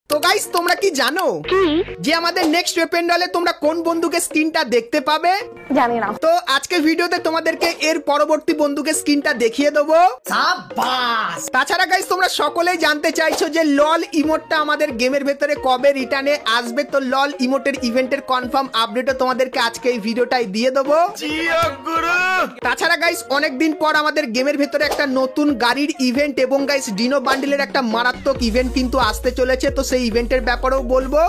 তো গাইস তোমরা কি জানো যে আমাদের নেক্সট ওয়েপেন রলে তোমরা কোন বন্দুকের স্কিনটা দেখতে পাবে? জানি না। তো আজকে ভিডিওতে তোমাদেরকে এর পরবর্তী বন্দুকের স্কিনটা দেখিয়ে দেবো। সাবাস। তাছাড়া গাইস তোমরা সকলেই জানতে চাইছো যে লল ইমোটটা আমাদের গেমের ভেতরে কবে রিটার্নে আসবে। তো লল ইমোটের ইভেন্টের কনফার্ম আপডেটও তোমাদেরকে আজকে এই ভিডিওটাই দিয়ে দেবো। তাছাড়া গাইস অনেকদিন পর আমাদের গেমের ভেতরে একটা নতুন গাড়ির ইভেন্ট এবং গাইস ডিনো বান্ডিলের একটা মারাত্মক ইভেন্ট কিন্তু আসতে চলেছে। তো সেই ইভেন্টের ব্যাপারেও বলবো।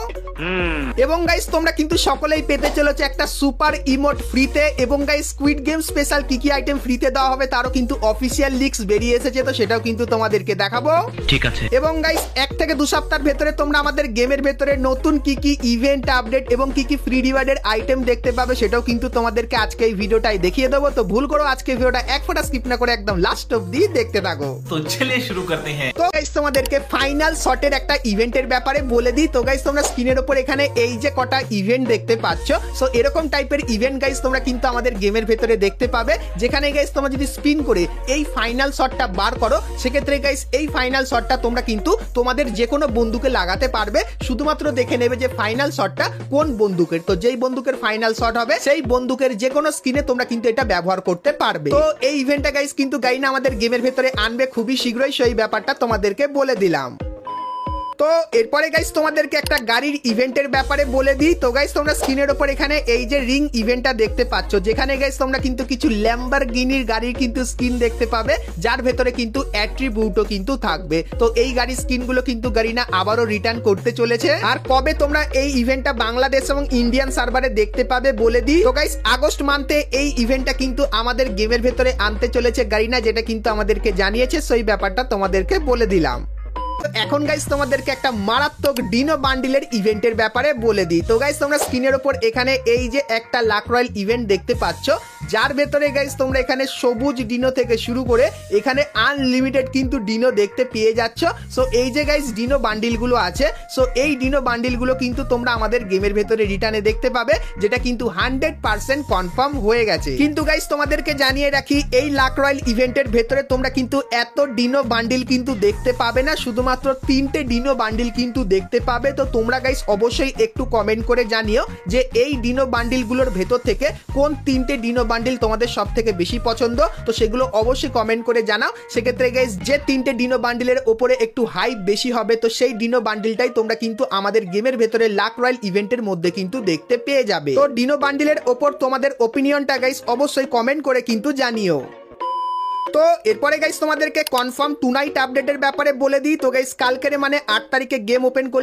এবং গাইস তোমরা কিন্তু সকলেই পেতে চলেছে একটা সুপার ইমোট ফ্রিতে এবং গাইস স্কুইড গেম স্পেশাল কি কি আইটেম ফ্রিতে দেওয়া হবে তারও কিন্তু অফিসিয়াল লিক্স বেরিয়ে এসেছে। তো সেটাও কিন্তু তোমাদেরকে দেখাবো। ঠিক আছে। এবং গাইস 1 থেকে 2 সপ্তাহের ভেতরে তোমরা আমাদের গেমের ভেতরে নতুন কি কি ইভেন্ট আপডেট এবং কি কি ফ্রি রিওয়ার্ডের আইটেম দেখতে পাবে সেটাও কিন্তু তোমাদেরকে আজকে এই ভিডিওটাই দেখিয়ে দেবো। তো ভুল করো আজকে ভিডিওটা এক ফোঁটা স্কিপ না করে একদম লাস্ট অবধি দেখতে থাকো। তো চলিয়ে শুরু করতে हैं। তো গাইস তোমাদেরকে ফাইনাল শটের একটা ইভেন্টের ব্যাপারে বলে দিই। তো গাইস তোমরা স্ক্রিনের উপর এখানে এই যে কটা ইভেন্ট দেখতে পাচ্ছ, সো এরকম টাইপের ইভেন্ট গাইস তোমরা কিন্তু আমাদের গেমের ভেতরে দেখতে পাবে। যেখানে গাইস তোমরা যদি স্পিন করে এই ফাইনাল শটটা বার করো সেক্ষেত্রে গাইস এই ফাইনাল শটটা তোমরা কিন্তু তোমাদের যে কোনো বন্দুকে লাগাতে পারবে। শুধুমাত্র দেখে নেবে যে ফাইনাল শটটা কোন বন্দুকের। তো যেই বন্দুকের ফাইনাল শট হবে সেই বন্দুকের যে কোনো স্কিনে তোমরা কিন্তু এটা ব্যবহার করতে পারবে। তো এই ইভেন্টটা গাইস কিন্তু গাইনা আমাদের গেমের ভেতরে আনবে খুবই শীঘ্রই, সেই ব্যাপারটা তোমাদেরকে বলে দিলাম। তো এরপরে গাইস তোমাদেরকে একটা গাড়ির ইভেন্টের ব্যাপারে বলে দিই। তো গাইস তোমরা স্ক্রিনের উপর এখানে এই যে রিং ইভেন্টটা দেখতে পাচ্ছ, যেখানে গাইস তোমরা কিন্তু কিছু ল্যাম্বরগিনির গাড়ির কিন্তু স্কিন দেখতে পাবে, যার ভেতরে কিন্তু অ্যাট্রিবিউটও কিন্তু থাকবে। তো এই গাড়ির স্কিনগুলো কিন্তু গারিনা আবারও রিটার্ন করতে চলেছে। আর কবে তোমরা এই ইভেন্টটা বাংলাদেশ এবং ইন্ডিয়ান সার্ভারে দেখতে পাবে বলে দিই। তো গাইস আগস্ট মান্থে এই ইভেন্টটা কিন্তু আমাদের গেমের ভেতরে আনতে চলেছে গারিনা, যেটা কিন্তু আমাদেরকে জানিয়েছে, সেই ব্যাপারটা তোমাদেরকে বলে দিলাম। এখন গাইস তোমাদেরকে একটা মারাত্মক ডিনো বান্ডিলের ইভেন্টের ব্যাপারে বলে দিই। তো গাইস তোমরা স্ক্রিনের উপর এখানে এই যে একটা লাক রয়্যাল ইভেন্ট দেখতে পাচ্ছ, যার ভেতরে গাইস তোমরা এখানে সবুজ ডিনো থেকে শুরু করে এখানে আনলিমিটেড কিন্তু ডিনো দেখতে পেয়ে যাচ্ছ। সো এই যে গাইস ডিনো বান্ডিলগুলো আছে, সো এই ডিনো বান্ডিলগুলো কিন্তু তোমরা আমাদের গেমের ভেতরে রিটার্নে দেখতে পাবে, যেটা কিন্তু 100% কনফার্ম হয়ে গেছে। কিন্তু গাইস তোমাদেরকে জানিয়ে রাখি এই লাক রয়্যাল ইভেন্টের ভেতরে তোমরা কিন্তু এত ডিনো বান্ডিল কিন্তু দেখতে পাবে না, শুধুমাত্র 3টে ডিনো বান্ডিল কিন্তু দেখতে পাবে। তো তোমরা গাইস অবশ্যই একটু কমেন্ট করে জানিও যে এই ডিনো বান্ডিল গুলোর ভেতর থেকে কোন 3টে ডিনো বান্ডিল তোমাদের সব থেকে বেশি পছন্দ। তো সেগুলো অবশ্যই কমেন্ট করে জানাও। সেক্ষেত্রে গাইস যে 3টে ডিনো বান্ডিলের ওপরে একটু হাইপ বেশি হবে, তো সেই ডিনো বান্ডিলটাই তোমরা কিন্তু আমাদের গেমের ভেতরে লাক রয়্যাল ইভেন্টের মধ্যে কিন্তু দেখতে পেয়ে যাবে। তো ডিনো বান্ডিলের ওপর তোমাদের ওপিনিয়নটা গাইস অবশ্যই কমেন্ট করে কিন্তু জানিও। তো এরপরে গাইস তোমাদেরকে কনফার্ম টু নাইট আপডেটের ব্যাপারে বলে দিই। তো গাইস কালকের মানে 8 তারিখে গেম ওপেন